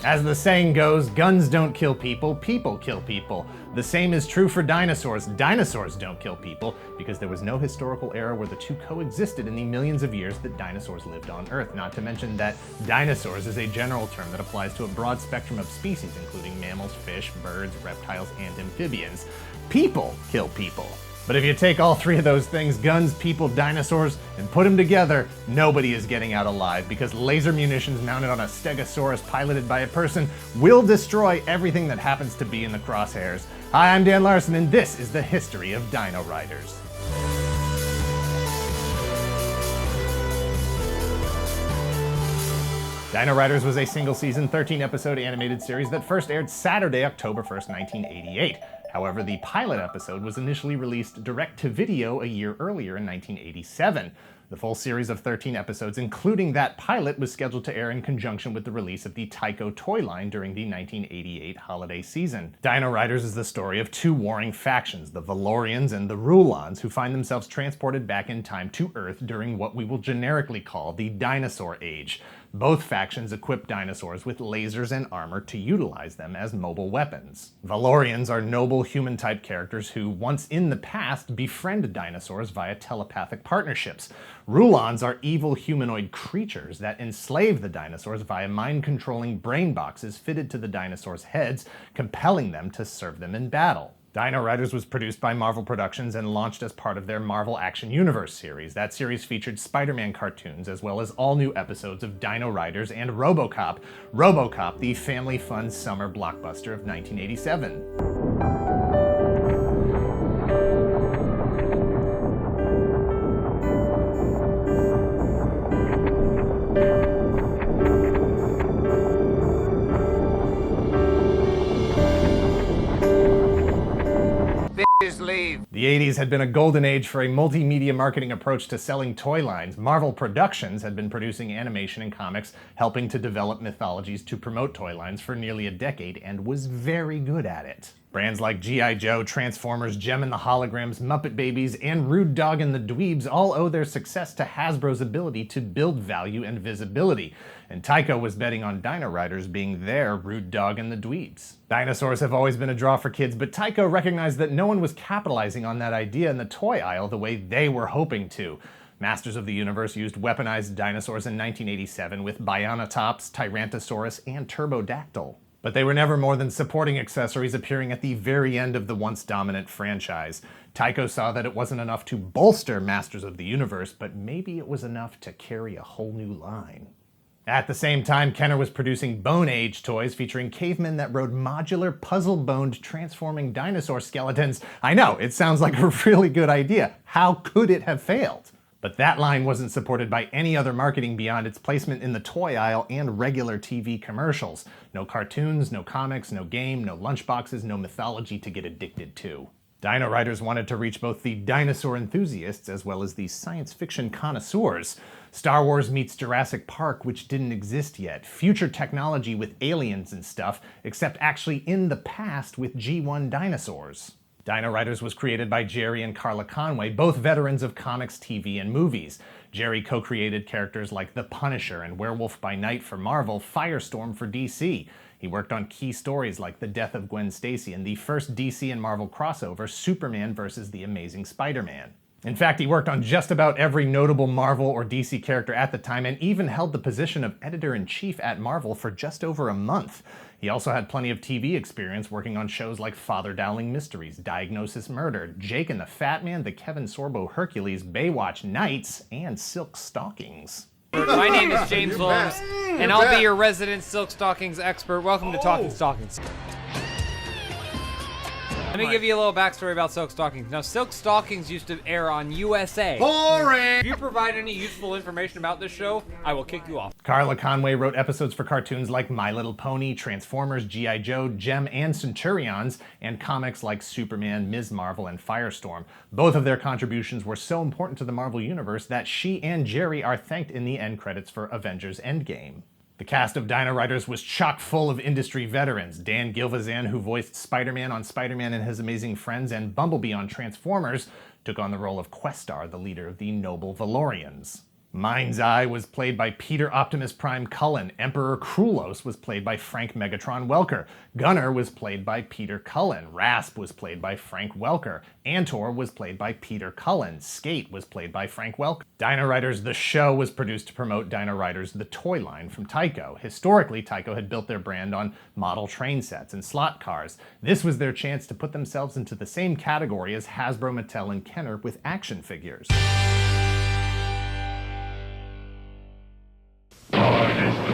As the saying goes, guns don't kill people, people kill people. The same is true for dinosaurs. Dinosaurs don't kill people because there was no historical era where the two coexisted in the millions of years that dinosaurs lived on Earth. Not to mention that dinosaurs is a general term that applies to a broad spectrum of species, including mammals, fish, birds, reptiles, and amphibians. People kill people. But if you take all three of those things, guns, people, dinosaurs, and put them together, nobody is getting out alive because laser munitions mounted on a stegosaurus piloted by a person will destroy everything that happens to be in the crosshairs. Hi, I'm Dan Larson, and this is the history of Dino-Riders. Dino-Riders was a single-season, 13-episode animated series that first aired Saturday, October 1st, 1988. However, the pilot episode was initially released direct-to-video a year earlier in 1987. The full series of 13 episodes, including that pilot, was scheduled to air in conjunction with the release of the Tyco toy line during the 1988 holiday season. Dino-Riders is the story of two warring factions, the Valorians and the Rulons, who find themselves transported back in time to Earth during what we will generically call the Dinosaur Age. Both factions equip dinosaurs with lasers and armor to utilize them as mobile weapons. Valorians are noble human-type characters who, once in the past, befriend dinosaurs via telepathic partnerships. Rulons are evil humanoid creatures that enslave the dinosaurs via mind-controlling brain boxes fitted to the dinosaurs' heads, compelling them to serve them in battle. Dino-Riders was produced by Marvel Productions and launched as part of their Marvel Action Universe series. That series featured Spider-Man cartoons as well as all new episodes of Dino-Riders and RoboCop. RoboCop, the family fun summer blockbuster of 1987. The 80s had been a golden age for a multimedia marketing approach to selling toy lines. Marvel Productions had been producing animation and comics, helping to develop mythologies to promote toy lines for nearly a decade, and was very good at it. Brands like G.I. Joe, Transformers, Jem and the Holograms, Muppet Babies, and Rude Dog and the Dweebs all owe their success to Hasbro's ability to build value and visibility. And Tyco was betting on Dino-Riders being their Rude Dog and the Dweebs. Dinosaurs have always been a draw for kids, but Tyco recognized that no one was capitalizing on that idea in the toy aisle the way they were hoping to. Masters of the Universe used weaponized dinosaurs in 1987 with Bionatops, Tyrannosaurus, and Turbodactyl. But they were never more than supporting accessories appearing at the very end of the once dominant franchise. Tyco saw that it wasn't enough to bolster Masters of the Universe, but maybe it was enough to carry a whole new line. At the same time, Kenner was producing Bone Age toys featuring cavemen that rode modular, puzzle-boned, transforming dinosaur skeletons. I know, it sounds like a really good idea. How could it have failed? But that line wasn't supported by any other marketing beyond its placement in the toy aisle and regular TV commercials. No cartoons, no comics, no game, no lunchboxes, no mythology to get addicted to. Dino-Riders wanted to reach both the dinosaur enthusiasts as well as the science fiction connoisseurs. Star Wars meets Jurassic Park, which didn't exist yet. Future technology with aliens and stuff, except actually in the past with G1 dinosaurs. Dino-Riders was created by Jerry and Carla Conway, both veterans of comics, TV, and movies. Jerry co-created characters like The Punisher and Werewolf by Night for Marvel, Firestorm for DC. He worked on key stories like the death of Gwen Stacy and the first DC and Marvel crossover, Superman vs. The Amazing Spider-Man. In fact, he worked on just about every notable Marvel or DC character at the time and even held the position of editor-in-chief at Marvel for just over a month. He also had plenty of TV experience working on shows like Father Dowling Mysteries, Diagnosis Murder, Jake and the Fat Man, The Kevin Sorbo Hercules, Baywatch Nights, and Silk Stockings. My name is James Williams, and I'll be your resident Silk Stockings expert. Welcome to Talking Stockings. Let me give you a little backstory about Silk Stockings. Now, Silk Stockings used to air on USA. Boring! If you provide any useful information about this show, I will kick you off. Carla Conway wrote episodes for cartoons like My Little Pony, Transformers, G.I. Joe, Jem and Centurions, and comics like Superman, Ms. Marvel, and Firestorm. Both of their contributions were so important to the Marvel Universe that she and Jerry are thanked in the end credits for Avengers Endgame. The cast of Dino-Riders was chock full of industry veterans. Dan Gilvezan, who voiced Spider-Man on Spider-Man and His Amazing Friends, and Bumblebee on Transformers, took on the role of Questar, the leader of the Noble Valorians. Mind's Eye was played by Peter Optimus Prime Cullen. Emperor Krulos was played by Frank Megatron Welker. Gunner was played by Peter Cullen. Rasp was played by Frank Welker. Antor was played by Peter Cullen. Skate was played by Frank Welker. Dino-Riders the Show was produced to promote Dino-Riders the toy line from Tyco. Historically, Tyco had built their brand on model train sets and slot cars. This was their chance to put themselves into the same category as Hasbro, Mattel, and Kenner with action figures.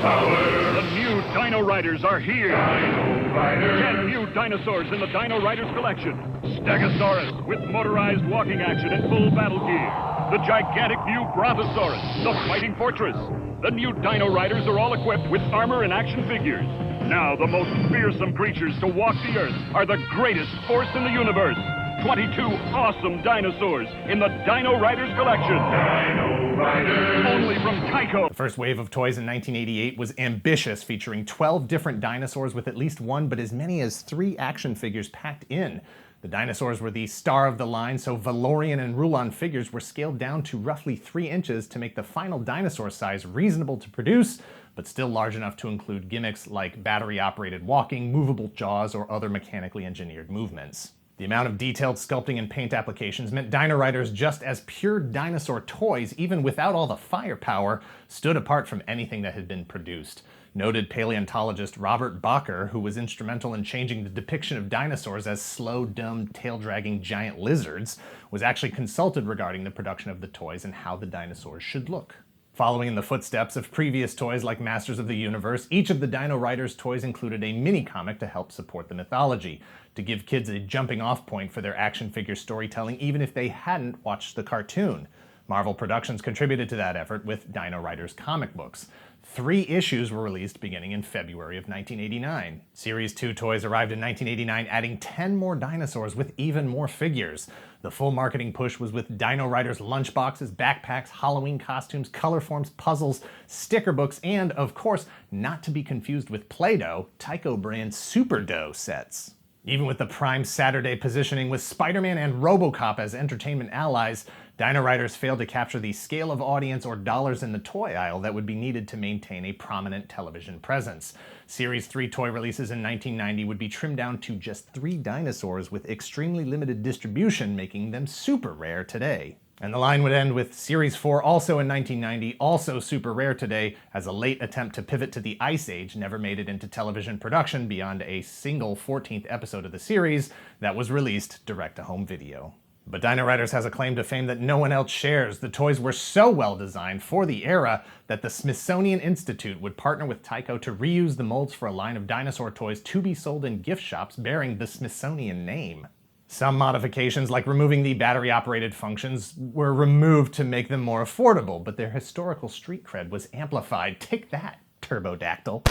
The new Dino-Riders are here. Dino-Riders. 10 new dinosaurs in the Dino-Riders collection. Stegosaurus with motorized walking action and full battle gear. The gigantic new Brontosaurus, the fighting fortress. The new Dino-Riders are all equipped with armor and action figures. Now the most fearsome creatures to walk the earth are the greatest force in the universe. 22 awesome dinosaurs in the Dino-Riders collection. Dino-Riders. Only from Tyco. The first wave of toys in 1988 was ambitious, featuring 12 different dinosaurs with at least one but as many as 3 action figures packed in. The dinosaurs were the star of the line, so Valorian and Rulon figures were scaled down to roughly 3 inches to make the final dinosaur size reasonable to produce, but still large enough to include gimmicks like battery-operated walking, movable jaws, or other mechanically engineered movements. The amount of detailed sculpting and paint applications meant Dino-Riders, just as pure dinosaur toys, even without all the firepower, stood apart from anything that had been produced. Noted paleontologist Robert Bacher, who was instrumental in changing the depiction of dinosaurs as slow, dumb, tail-dragging giant lizards, was actually consulted regarding the production of the toys and how the dinosaurs should look. Following in the footsteps of previous toys like Masters of the Universe, each of the Dino-Riders toys included a mini-comic to help support the mythology, to give kids a jumping-off point for their action figure storytelling even if they hadn't watched the cartoon. Marvel Productions contributed to that effort with Dino-Riders comic books. 3 issues were released beginning in February of 1989. Series 2 toys arrived in 1989, adding 10 more dinosaurs with even more figures. The full marketing push was with Dino-Riders lunchboxes, backpacks, Halloween costumes, color forms, puzzles, sticker books, and, of course, not to be confused with Play-Doh, Tyco brand Super Dough sets. Even with the prime Saturday positioning with Spider-Man and RoboCop as entertainment allies, Dino-Riders failed to capture the scale of audience or dollars in the toy aisle that would be needed to maintain a prominent television presence. Series 3 toy releases in 1990 would be trimmed down to just 3 dinosaurs with extremely limited distribution, making them super rare today. And the line would end with Series 4 also in 1990, also super rare today, as a late attempt to pivot to the Ice Age never made it into television production beyond a single 14th episode of the series that was released direct-to-home video. But Dino-Riders has a claim to fame that no one else shares. The toys were so well designed for the era that the Smithsonian Institute would partner with Tyco to reuse the molds for a line of dinosaur toys to be sold in gift shops bearing the Smithsonian name. Some modifications, like removing the battery-operated functions, were removed to make them more affordable, but their historical street cred was amplified. Take that, Turbodactyl.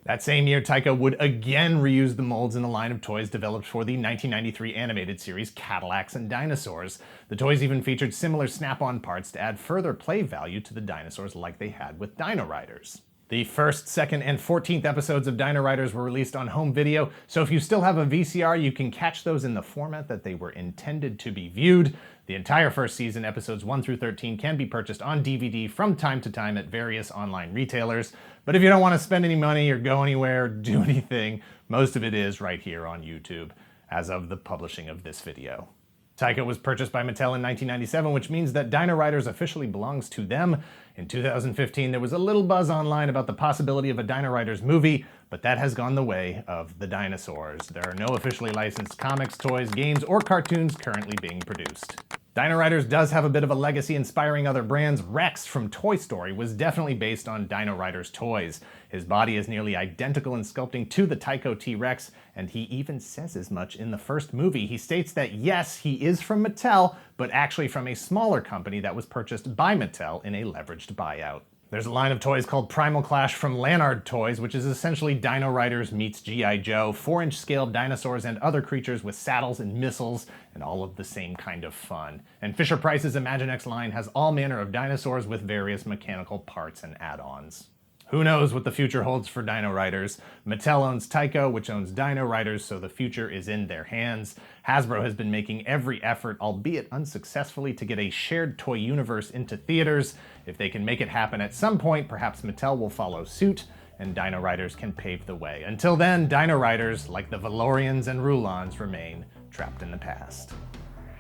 That same year, Tyco would again reuse the molds in a line of toys developed for the 1993 animated series Cadillacs and Dinosaurs. The toys even featured similar snap-on parts to add further play value to the dinosaurs like they had with Dino-Riders. The first, second, and 14th episodes of Dino-Riders were released on home video, so if you still have a VCR, you can catch those in the format that they were intended to be viewed. The entire first season, episodes 1 through 13, can be purchased on DVD from time to time at various online retailers. But if you don't want to spend any money or go anywhere or do anything, most of it is right here on YouTube, as of the publishing of this video. Tyco was purchased by Mattel in 1997, which means that Dino-Riders officially belongs to them. In 2015, there was a little buzz online about the possibility of a Dino-Riders movie, but that has gone the way of the dinosaurs. There are no officially licensed comics, toys, games, or cartoons currently being produced. Dino-Riders does have a bit of a legacy inspiring other brands. Rex from Toy Story was definitely based on Dino-Riders toys. His body is nearly identical in sculpting to the Tyco T-Rex, and he even says as much in the first movie. He states that yes, he is from Mattel, but actually from a smaller company that was purchased by Mattel in a leveraged buyout. There's a line of toys called Primal Clash from Lanard Toys, which is essentially Dino-Riders meets G.I. Joe, 4-inch scaled dinosaurs and other creatures with saddles and missiles, and all of the same kind of fun. And Fisher-Price's Imaginext line has all manner of dinosaurs with various mechanical parts and add-ons. Who knows what the future holds for Dino-Riders? Mattel owns Tyco, which owns Dino-Riders, so the future is in their hands. Hasbro has been making every effort, albeit unsuccessfully, to get a shared toy universe into theaters. If they can make it happen at some point, perhaps Mattel will follow suit, and Dino-Riders can pave the way. Until then, Dino-Riders, like the Valorians and Rulons, remain trapped in the past.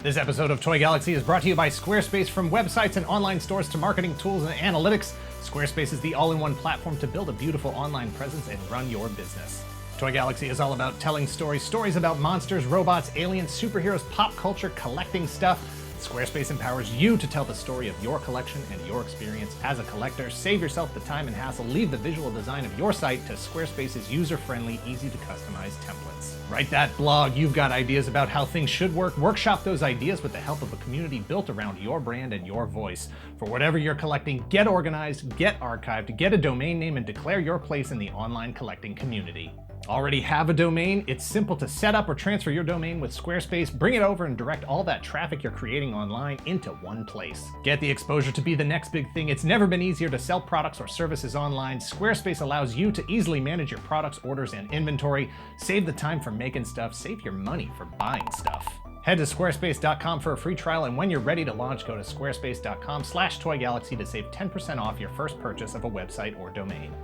This episode of Toy Galaxy is brought to you by Squarespace. From websites and online stores to marketing tools and analytics, Squarespace is the all-in-one platform to build a beautiful online presence and run your business. Toy Galaxy is all about telling stories about monsters, robots, aliens, superheroes, pop culture, collecting stuff. Squarespace empowers you to tell the story of your collection and your experience as a collector. Save yourself the time and hassle. Leave the visual design of your site to Squarespace's user-friendly, easy-to-customize templates. Write that blog. You've got ideas about how things should work. Workshop those ideas with the help of a community built around your brand and your voice. For whatever you're collecting, get organized, get archived, get a domain name, and declare your place in the online collecting community. Already have a domain? It's simple to set up or transfer your domain with Squarespace. Bring it over and direct all that traffic you're creating online into one place. Get the exposure to be the next big thing. It's never been easier to sell products or services online. Squarespace allows you to easily manage your products, orders, and inventory. Save the time for making stuff. Save your money for buying stuff. Head to squarespace.com for a free trial, and when you're ready to launch, go to squarespace.com/toygalaxy to save 10% off your first purchase of a website or domain.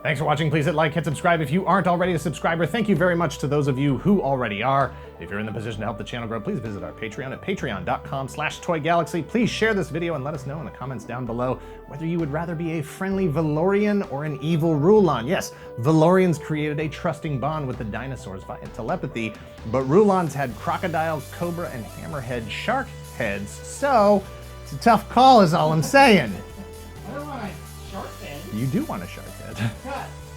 Thanks for watching. Please hit like, hit subscribe if you aren't already a subscriber. Thank you very much to those of you who already are. If you're in the position to help the channel grow, please visit our Patreon at patreon.com/toygalaxy. Please share this video and let us know in the comments down below whether you would rather be a friendly Valorian or an evil Rulon. Yes, Valorians created a trusting bond with the dinosaurs via telepathy, but Rulons had crocodile, cobra, and hammerhead shark heads, so it's a tough call is all I'm saying. I don't want a shark head. You do want a shark head. Cut.